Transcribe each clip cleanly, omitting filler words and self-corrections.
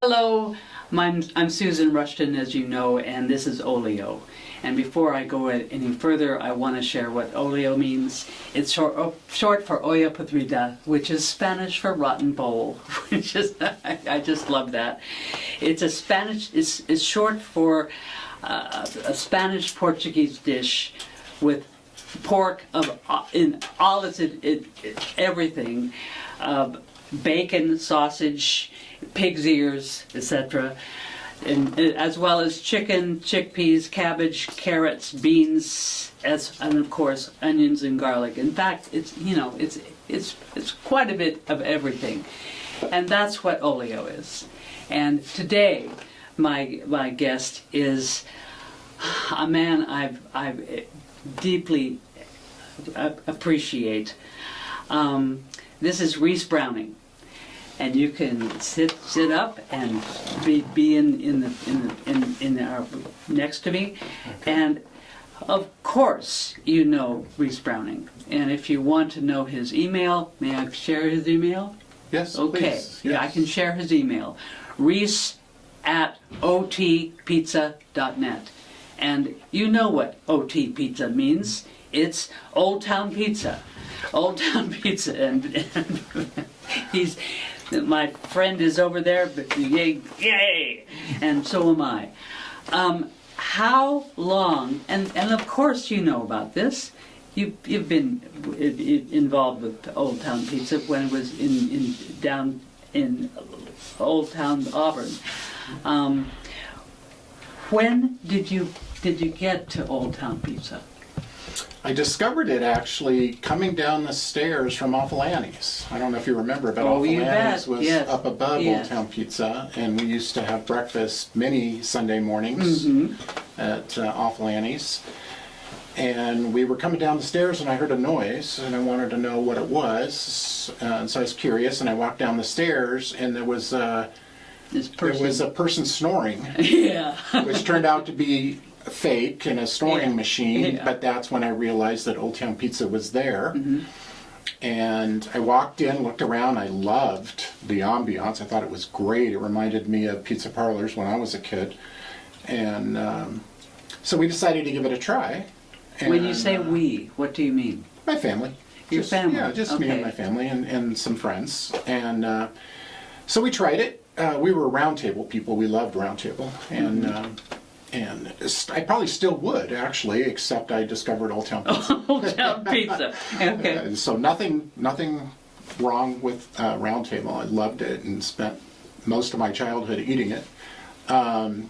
Hello, I'm Susan Rushton, as you know, and this is Olio. And before I go any further, I want to share what Olio means. It's short for olla podrida, which is Spanish for rotten bowl, which is, I just love that. It's short for a Spanish-Portuguese dish with pork in all its everything, bacon, sausage, pig's ears, etc., and as well as chicken, chickpeas, cabbage, carrots, beans, and of course onions and garlic. In fact, it's quite a bit of everything, and that's what Olio is. And today, my guest is a man I deeply appreciate. This is Reese Browning. And you can sit up and be in our next to me, and of course you know Reese Browning. And if you want to know his email, may I share his email? Yes. Okay. Please. Yes. Yeah, I can share his email. Reese@otpizza.net. And you know what OT Pizza means? It's Old Town Pizza. Old Town Pizza, and he's. My friend is over there, but yay, and so am I. How long, and of course you know about this, you've been involved with Old Town Pizza when it was down in Old Town Auburn. When did you get to Old Town Pizza? I discovered it actually coming down the stairs from Awful Annie's. I don't know if you remember, but Awful Annie's was up above Old Town Pizza, and we used to have breakfast many Sunday mornings at Awful Annie's. And we were coming down the stairs, and I heard a noise, and I wanted to know what it was. And so I was curious, and I walked down the stairs, and there was a person snoring, which turned out to be fake and a snoring machine, but that's when I realized that Old Town Pizza was there. And I walked in, looked around. I loved the ambiance. I thought it was great. It reminded me of pizza parlors when I was a kid. And so we decided to give it a try. And, when you say we, what do you mean? My family. Your family? Yeah, just me and my family and some friends. And so we tried it. We were round table people. We loved round table. And I probably still would, actually, except I discovered Old Town Pizza. Old Town Pizza. Okay. So nothing wrong with Round Table. I loved it and spent most of my childhood eating it. But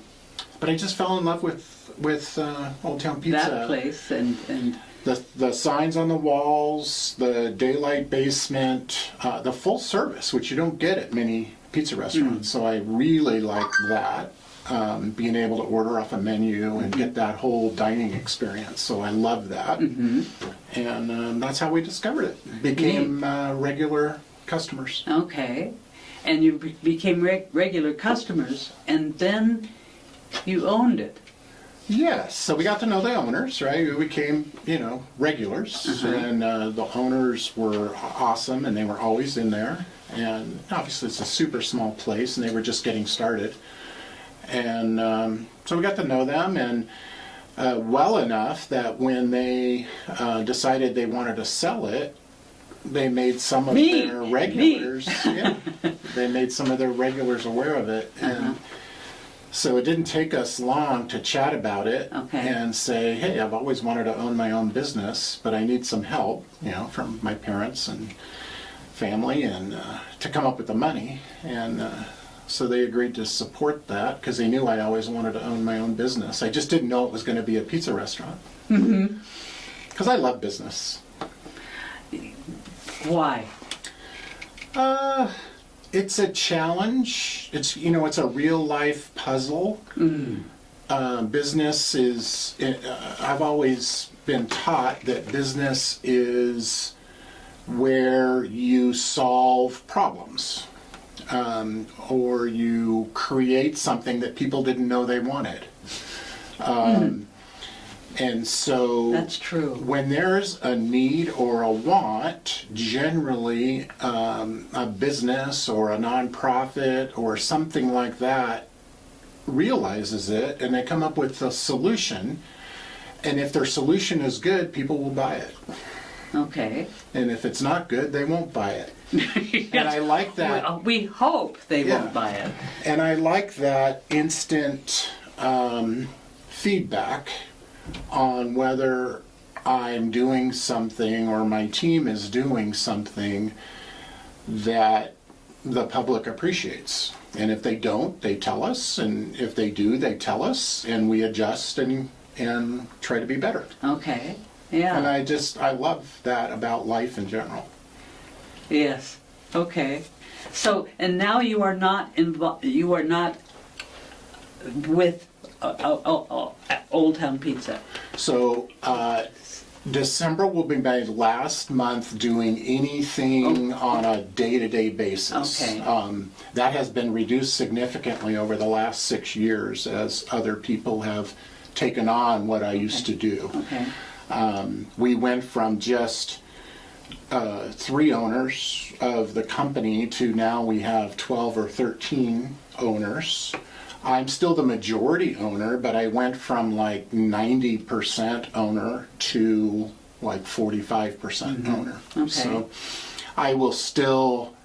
I just fell in love with Old Town Pizza. That place and the signs on the walls, the daylight basement, the full service, which you don't get at many pizza restaurants. So I really liked that. Being able to order off a menu and get that whole dining experience. So I love that. And that's how we discovered it. Became regular customers. Okay. And you became regular customers, and then you owned it. Yes. So we got to know the owners, right? We became, regulars. And the owners were awesome, and they were always in there. And obviously it's a super small place, and they were just getting started. And so we got to know them, and well enough that when they decided they wanted to sell it, they made some of their regulars. They made some of their regulars aware of it, and so it didn't take us long to chat about it and say, "Hey, I've always wanted to own my own business, but I need some help, from my parents and family, and to come up with the money." And so they agreed to support that because they knew I always wanted to own my own business. I just didn't know it was going to be a pizza restaurant. Because I love business. Why? It's a challenge. It's a real life puzzle. Business is. I've always been taught that business is where you solve problems. Or you create something that people didn't know they wanted. And so That's true. when there's a need or a want, generally a business or a nonprofit or something like that realizes it and they come up with a solution. And if their solution is good, people will buy it. Okay. And if it's not good, they won't buy it. And I like that. Well, we hope they Yeah. won't buy it. And I like that instant feedback on whether I'm doing something or my team is doing something that the public appreciates. And if they don't, they tell us. And if they do, they tell us. And we adjust and try to be better. Okay. Yeah. And I love that about life in general. Yes. Okay. So, and now you are not involved. You are not with Old Town Pizza. So December will be my last month doing anything on a day-to-day basis. Okay. That has been reduced significantly over the last 6 years as other people have taken on what I used to do. Okay. We went from just 3 owners of the company to now we have 12 or 13 owners. I'm still the majority owner, but I went from like 90% owner to like 45% owner. Okay. So I will still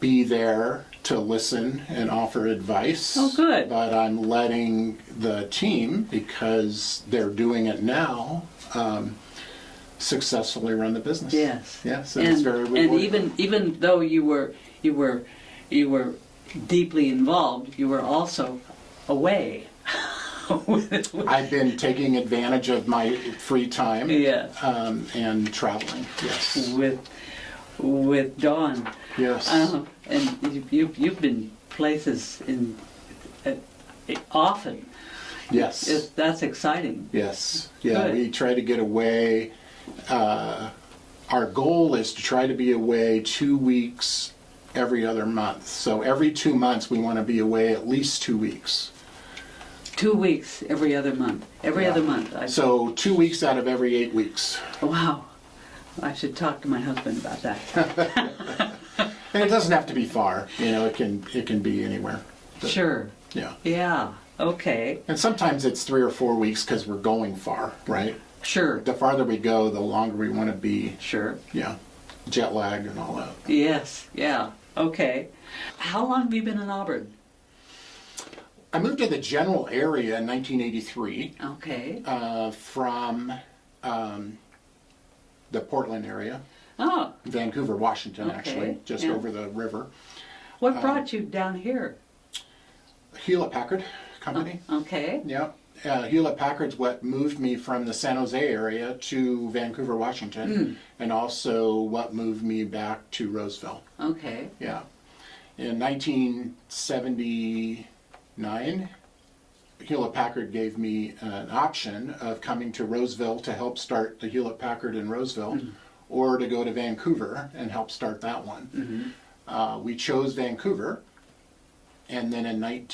be there to listen and offer advice. Oh, good. But I'm letting the team, because they're doing it now, successfully run the business. Yes. Yes, and it's very rewarding. And even though you were deeply involved, you were also away. I've been taking advantage of my free time. Yes. And traveling. Yes. With Dawn. Yes. And you've been places in often. Yes. That's exciting. Yes. Yeah. Good. We try to get away. Our goal is to try to be away 2 weeks every other month. So every 2 months we want to be away at least 2 weeks. 2 weeks every other month. Every Yeah. other month. So 2 weeks out of every 8 weeks. Wow. I should talk to my husband about that. And it doesn't have to be far. You know, it can be anywhere. But, Sure. Yeah. Yeah. Okay. And sometimes it's 3 or 4 weeks because we're going far, right? Sure. The farther we go, the longer we want to be. Sure. Yeah. Jet lag and all that. Yes. Yeah. Okay. How long have you been in Auburn? I moved to the general area in 1983 Okay. from the Portland area, Oh, Vancouver, Washington, Okay, actually, just yeah. over the river. what brought you down here? Hewlett Packard Company. Okay. Yeah. Hewlett Packard's what moved me from the San Jose area to Vancouver, Washington, and also what moved me back to Roseville. Okay. Yeah. In 1979, Hewlett Packard gave me an option of coming to Roseville to help start the Hewlett Packard in Roseville, or to go to Vancouver and help start that one. We chose Vancouver, and then in late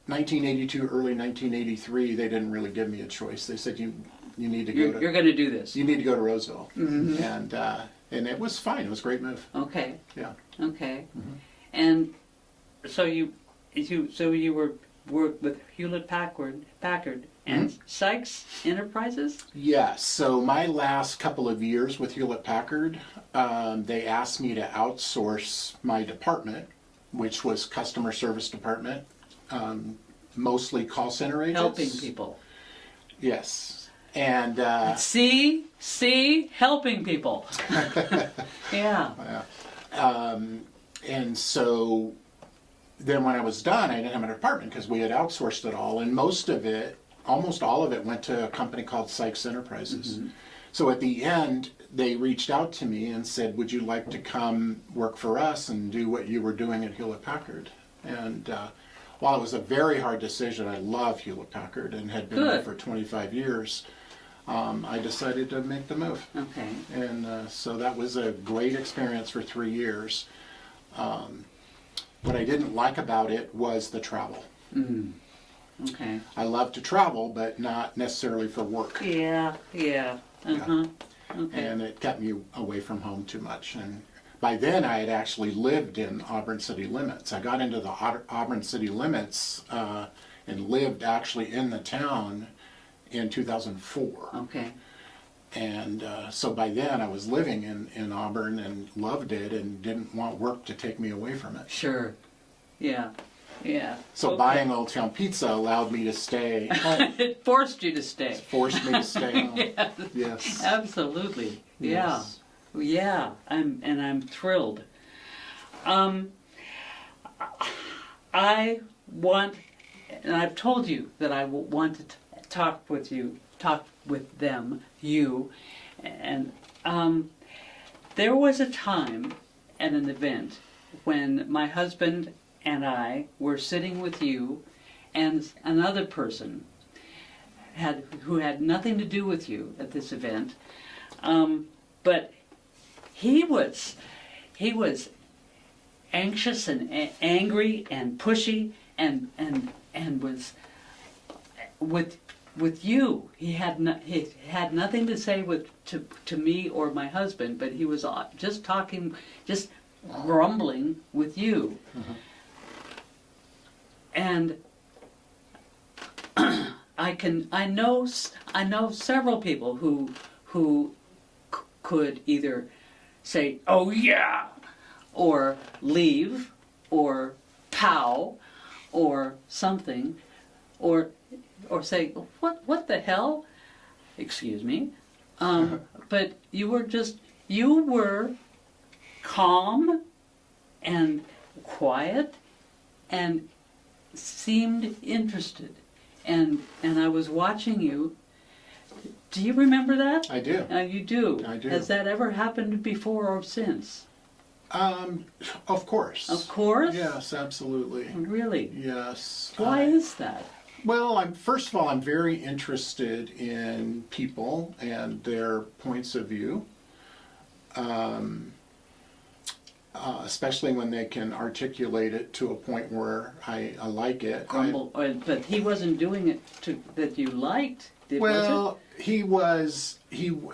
1982, early 1983, they didn't really give me a choice. They said you need to go You're going to do this. you need to go to Roseville, and it was fine. It was a great move. Okay. Yeah. Okay. And so you worked with Hewlett Packard and Sykes Enterprises? Yes. So my last couple of years with Hewlett Packard, they asked me to outsource my department, which was customer service department, mostly call center agents. Helping people. Yes. And See, helping people. Yeah. and so then when I was done, I didn't have an apartment because we had outsourced it all, and almost all of it went to a company called Sykes Enterprises. So at the end, they reached out to me and said, would you like to come work for us and do what you were doing at Hewlett Packard? And while it was a very hard decision, I love Hewlett Packard and had been there Good. for 25 years, I decided to make the move. Okay. And so that was a great experience for 3 years. What I didn't like about it was the travel. Okay. I love to travel, but not necessarily for work. Yeah. Uh-huh. Okay. And it kept me away from home too much. And by then, I had actually lived in Auburn city limits. I got into the Auburn city limits and lived actually in the town in 2004. Okay. And so by then, I was living in Auburn and loved it and didn't want work to take me away from it. Sure. Yeah. Yeah. So Okay. buying Old Town Pizza allowed me to stay home. It forced you to stay. Forced me to stay home. Yes. Yes. Absolutely. Yes. Yeah. I'm thrilled. I want, and I've told you that I want to talk with them, and there was a time at an event when my husband and I were sitting with you and another person who had nothing to do with you at this event, but he was anxious and angry and pushy and was with you. He had nothing to say to me or my husband, but he was just talking, just grumbling with you. Mm-hmm. And I know several people who could either say, "Oh yeah," or leave, or pow, or something, or say, "What the hell?" Excuse me. But you were calm and quiet and seemed interested. And I was watching you. Do you remember that? I do. You do. I do. Has that ever happened before or since? Of course. Of course? Yes, absolutely. Really? Yes. Why is that? Well, first of all, I'm very interested in people and their points of view, especially when they can articulate it to a point where I like it. Grumble, but he wasn't doing it that you liked, Well, he was.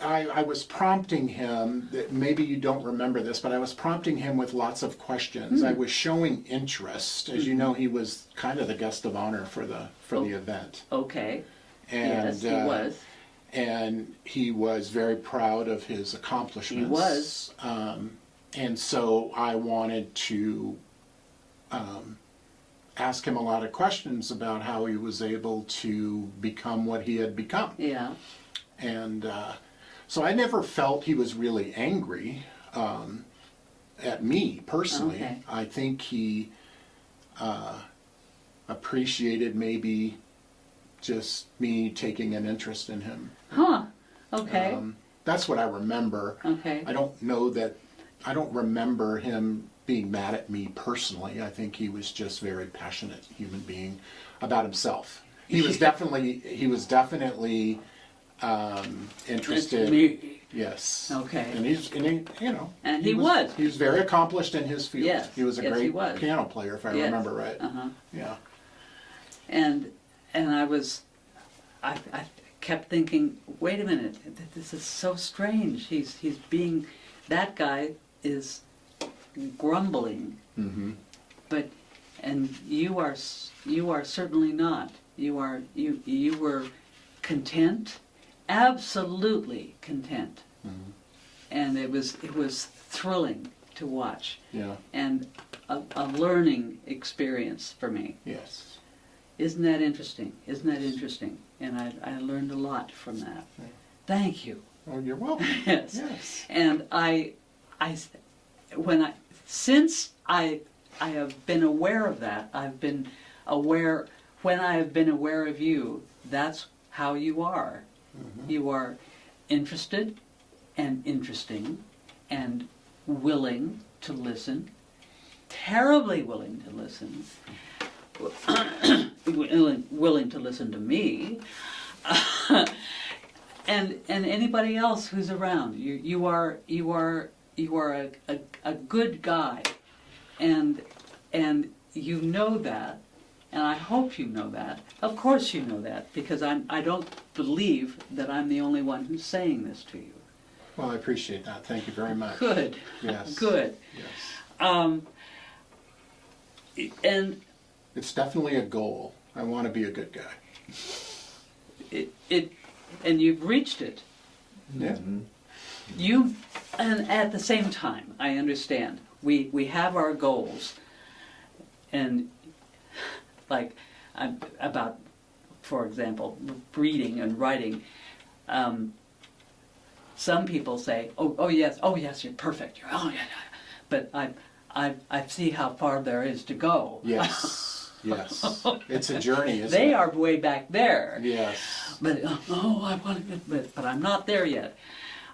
I was prompting him. That maybe you don't remember this, but I was prompting him with lots of questions. I was showing interest. As you know, he was kind of the guest of honor for the event. Okay. And, yes, he was. And he was very proud of his accomplishments. He was. And so I wanted to ask him a lot of questions about how he was able to become what he had become. Yeah. And so I never felt he was really angry at me personally. Okay. I think he appreciated maybe just me taking an interest in him. Huh. Okay. That's what I remember. Okay. I don't remember him being mad at me personally. I think he was just very passionate human being about himself. He was definitely interested. Me. Yes. Okay. And he was very accomplished in his field. Yes. He was a Yes, he great was. piano player, if I Yes. remember right. Uh-huh. Yeah. And I kept thinking, wait a minute, this is so strange. He's being, that guy is grumbling, but, and you are certainly not. You were content, absolutely content, and it was thrilling to watch. Yeah. And a learning experience for me. Yes. Isn't that interesting? Isn't that interesting? And I learned a lot from that. Thank you. Oh, you're welcome. Yes. Yes. And since I have been aware of that, when I have been aware of you, that's how you are. You are interested and interesting and willing to listen, terribly willing to listen, willing to listen to me, and anybody else who's around. You are a good guy, and you know that, And I hope you know that. Of course you know that, because I don't believe that I'm the only one who's saying this to you. Well, I appreciate that. Thank you very much. Good. Yes. Good. Yes. And It's definitely a goal. I want to be a good guy. and you've reached it. Yeah. And at the same time, I understand, we have our goals, and like about, for example, reading and writing, some people say, oh yes, you're perfect, oh yeah, but I see how far there is to go. Yes. Yes. It's a journey, isn't it? They are way back there. Yes. But I want to, but I'm not there yet.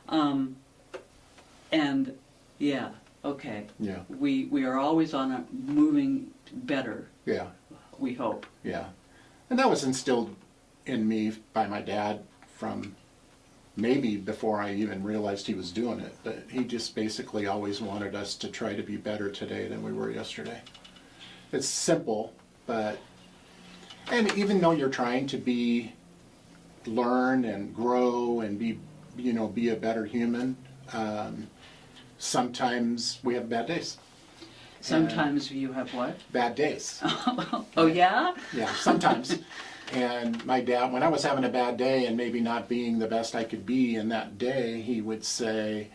And yeah, okay. Yeah. We are always on a moving better. Yeah. We hope. Yeah. And that was instilled in me by my dad from maybe before I even realized he was doing it. But he just basically always wanted us to try to be better today than we were yesterday. It's simple, but, and even though you're trying to learn and grow and be a better human, sometimes we have bad days. Sometimes you have what? Bad days. Oh yeah? Yeah, sometimes. And my dad, when I was having a bad day and maybe not being the best I could be in that day, he would say,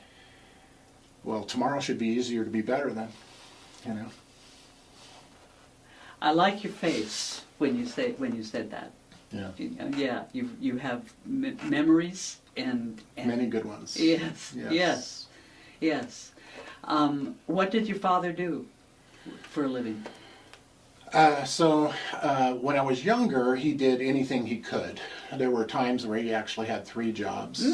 well, tomorrow should be easier to be better then, you know. I like your face when you said that. Yeah. Yeah, you have memories and Many good ones. Yes, Yes. yes. What did your father do for a living? So when I was younger, he did anything he could. There were times where he actually had 3 jobs.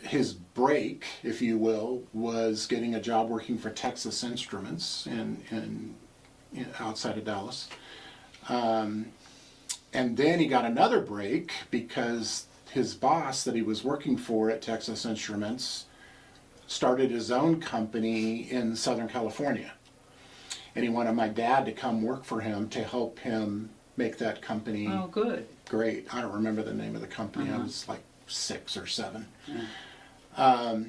His break, if you will, was getting a job working for Texas Instruments in outside of Dallas. And then he got another break because his boss that he was working for at Texas Instruments started his own company in Southern California. And he wanted my dad to come work for him to help him make that company great. I don't remember the name of the company. I was like 6 or 7. But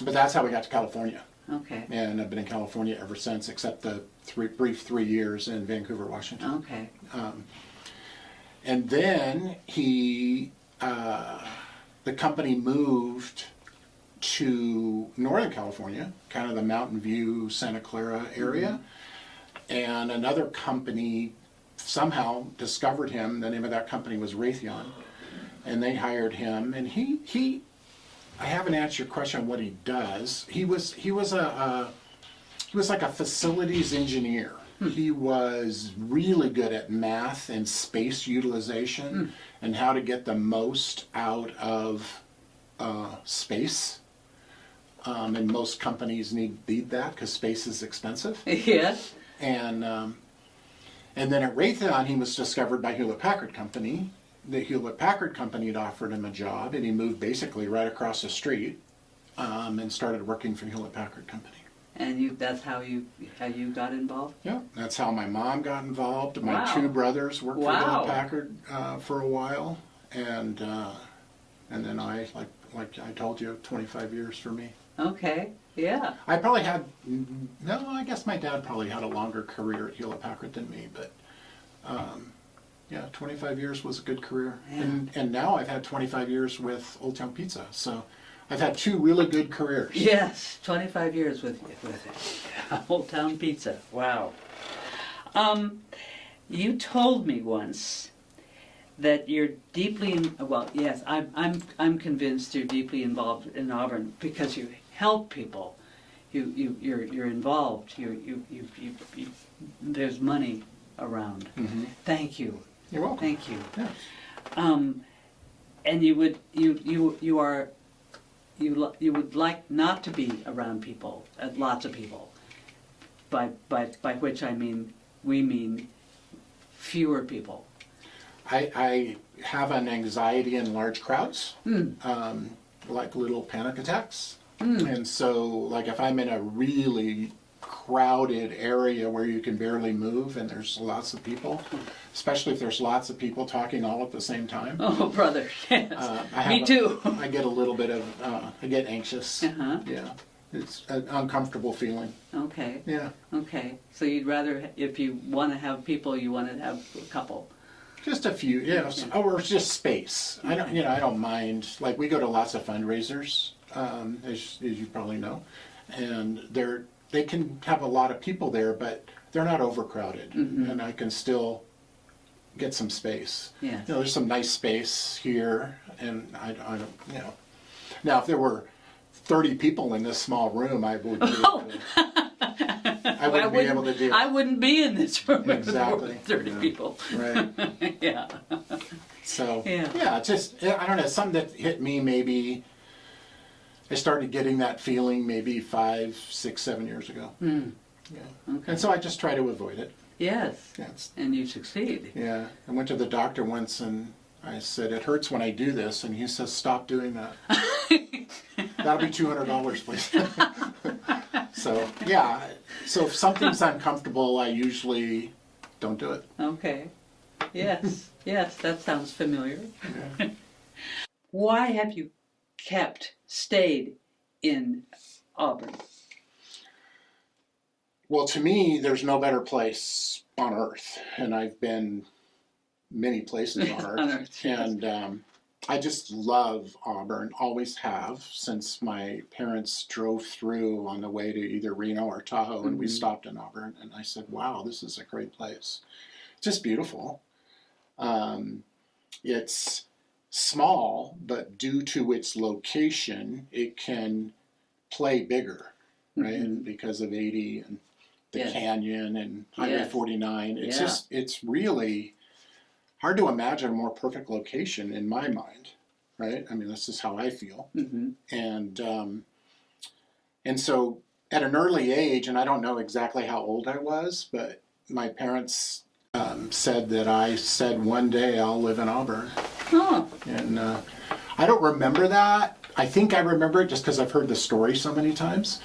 that's how we got to California. Okay. And I've been in California ever since, except the brief 3 years in Vancouver, Washington. Okay. And then the company moved to Northern California, kind of the Mountain View, Santa Clara area. And another company somehow discovered him. The name of that company was Raytheon. And they hired him. And he I haven't answered your question on what he does. He was like a facilities engineer. He was really good at math and space utilization and how to get the most out of space. And most companies need that because space is expensive. Yes. And then at Raytheon, he was discovered by Hewlett-Packard Company. The Hewlett-Packard Company had offered him a job, and he moved basically right across the street and started working for Hewlett-Packard Company. And that's how you got involved? Yeah, that's how my mom got involved. My Wow. 2 brothers worked for Wow. Hewlett-Packard for a while, and then I, like I told you, 25 years for me. Okay. Yeah. I probably had, no, I guess my dad probably had a longer career at Hewlett-Packard than me, but yeah, 25 years was a good career. Yeah. And now I've had 25 years with Old Town Pizza, so I've had 2 really good careers. Yes. 25 years with Old Town Pizza. Wow. You told me once that you're deeply well. Yes, I'm convinced you're deeply involved in Auburn because you help people. You're involved. There's money around. Mm-hmm. Thank you. You're welcome. Thank you. Yes. And you would like not to be around people, lots of people. By which we mean fewer people. I have an anxiety in large crowds, like little panic attacks. And so, like if I'm in a really crowded area where you can barely move and there's lots of people, especially if there's lots of people talking all at the same time. Oh, brother, yes. Me too. I get a little bit of, I get anxious. Uh-huh. Yeah. It's an uncomfortable feeling. Okay. Yeah. Okay. So you'd rather, if you want to have people, you want to have a couple. Just a few, or just space. I don't mind. Like, we go to lots of fundraisers, as you probably know, and they can have a lot of people there, but they're not overcrowded, and I can still get some space. Yes. There's some nice space here, and I don't. Now, if there were 30 people in this small room, I would. I wouldn't be able to do it. I wouldn't be in this room Exactly. with 30 people. Right. Yeah. So, yeah, just, I don't know, something that hit me maybe, I started getting that feeling maybe 5, 6, 7 years ago. Mm. Yeah. Okay. And so I just try to avoid it. Yes. Yes. And you succeed. Yeah. I went to the doctor once and I said, it hurts when I do this. And he says, stop doing that. That'll be $200, please. So, yeah. So if something's uncomfortable, I usually don't do it. Okay. Yes. Yes, that sounds familiar. Yeah. Why have you stayed in Auburn? Well, to me, there's no better place on earth. And I've been many places on earth. On earth, yes. And I just love Auburn, always have, since my parents drove through on the way to either Reno or Tahoe, and we stopped in Auburn, and I said, wow, this is a great place. Just beautiful. It's small, but due to its location, it can play bigger, right? Because of 80 and the canyon and Highway 49. It's really hard to imagine a more perfect location in my mind, right? I mean, this is how I feel. And so at an early age, and I don't know exactly how old I was, but my parents said that I said one day I'll live in Auburn. Oh. And I don't remember that. I think I remember it just because I've heard the story so many times.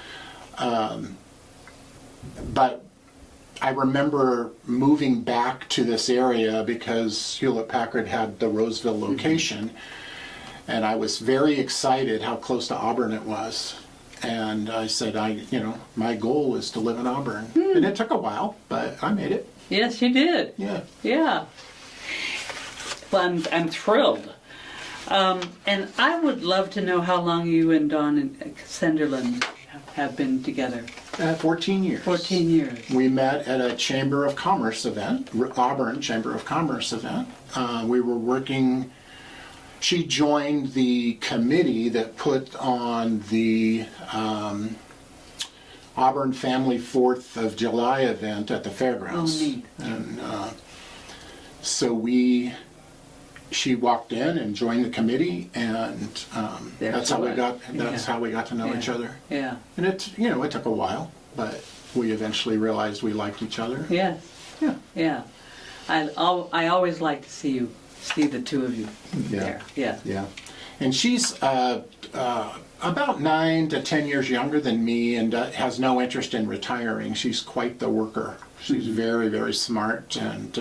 But I remember moving back to this area because Hewlett-Packard had the Roseville location, and I was very excited how close to Auburn it was. And I said, my goal is to live in Auburn. And it took a while, but I made it. Yes, you did. Yeah. Yeah. Well, I'm thrilled. And I would love to know how long you and Dawn and Sunderland have been together. 14 years. 14 years. We met at a Chamber of Commerce event, Auburn Chamber of Commerce event. We were working, she joined the committee that put on the Auburn Family 4th of July event at the fairgrounds. Oh, neat. And so she walked in and joined the committee, and that's how we got to know each other. Yeah. And it took a while, but we eventually realized we liked each other. Yes. Yeah. Yeah. I always like to see the two of you there. Yeah. Yeah. And she's about 9 to 10 years younger than me, and has no interest in retiring. She's quite the worker. She's very, very smart and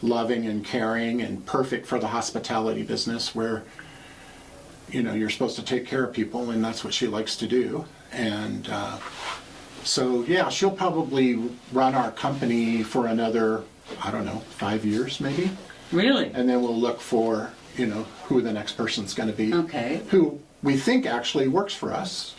loving and caring and perfect for the hospitality business, where you're supposed to take care of people, and that's what she likes to do. And so yeah, she'll probably run our company for another, I don't know, 5 years maybe. Really? And then we'll look for who the next person's going to be. Okay. Who we think actually works for us.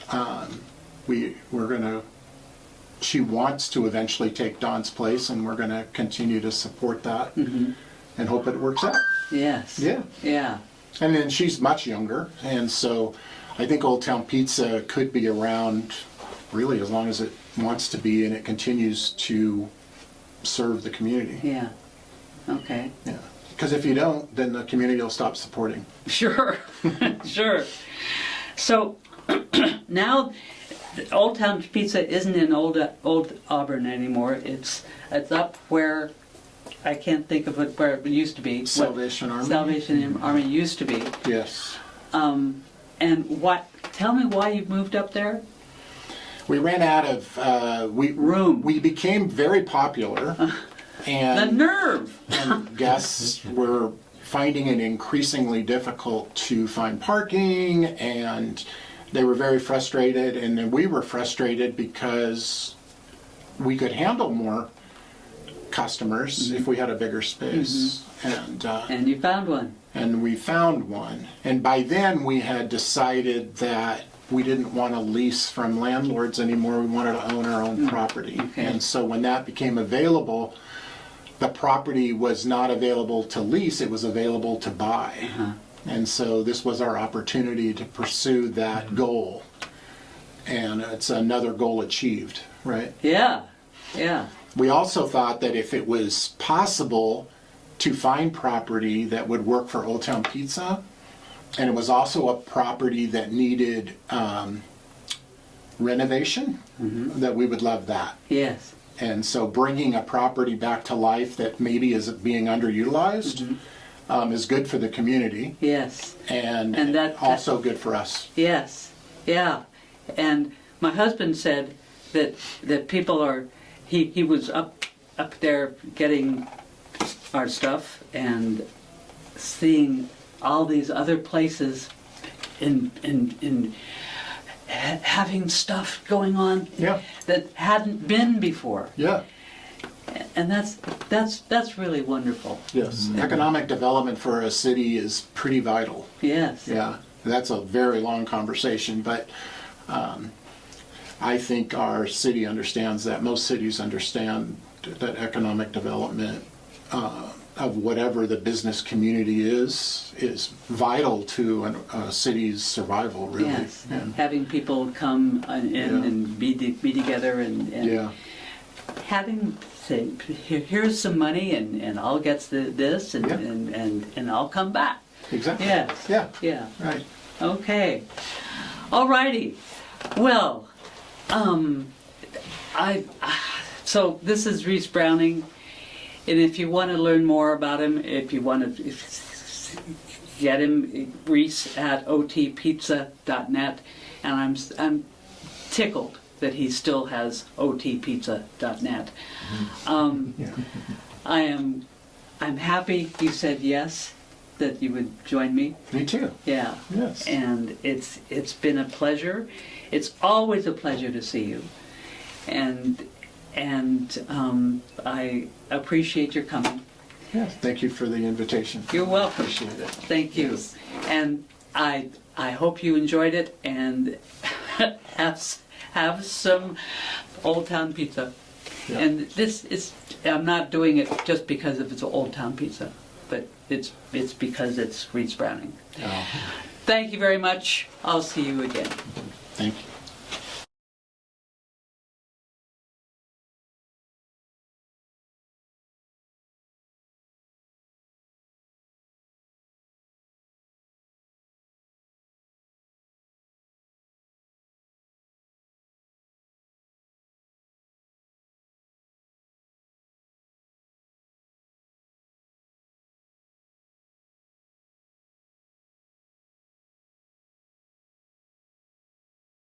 She wants to eventually take Dawn's place, and we're going to continue to support that and hope it works out. Yes. Yeah. Yeah. And then she's much younger, and so I think Old Town Pizza could be around really as long as it wants to be, and it continues to serve the community. Yeah. Okay. Yeah. Because if you don't, then the community will stop supporting. Sure. Sure. So now Old Town Pizza isn't in old Auburn anymore. It's up where I can't think of it, where it used to be. Salvation Army. Salvation Army used to be. Yes. And tell me why you moved up there? We ran out of Room. We became very popular, The and, nerve! and guests were finding it increasingly difficult to find parking, and they were very frustrated, and then we were frustrated because we could handle more customers if we had a bigger space. And you found one. And we found one. And by then we had decided that we didn't want to lease from landlords anymore. We wanted to own our own property. Okay. And so when that became available, the property was not available to lease, it was available to buy. And so this was our opportunity to pursue that goal. And it's another goal achieved, right? Yeah, yeah. We also thought that if it was possible to find property that would work for Old Town Pizza, and it was also a property that needed renovation, that we would love that. Yes. And so bringing a property back to life that maybe is being underutilized is good for the community. Yes. And that also good for us. Yes. Yeah. And my husband said that people are, he was up there getting our stuff and seeing all these other places in having stuff going on Yeah. that hadn't been before. Yeah. And that's really wonderful. Yes. Economic development for a city is pretty vital. Yes. Yeah. That's a very long conversation, but I think our city understands that. Most cities understand that economic development of whatever the business community is vital to a city's survival, really. Yes. Yeah. Having people come and be together and Yeah. having say, here's some money and I'll get this and I'll come back. Exactly. Yes. Yeah. Yeah. Right. Okay. All righty. Well, so this is Reese Browning, and if you want to learn more about him, if you want to get him, Reese at otpizza.net, and I'm tickled that he still has otpizza.net. I'm happy you said yes, that you would join me. Me too. Yeah. Yes. And it's been a pleasure. It's always a pleasure to see you. And I appreciate your coming. Yes. Thank you for the invitation. You're welcome. Appreciate it. Thank you. Yes. And I hope you enjoyed it and have some Old Town Pizza. Yeah. And I'm not doing it just because of it's Old Town Pizza, but it's because it's Reese Browning. Oh, Thank you very much. I'll see you again. thank you.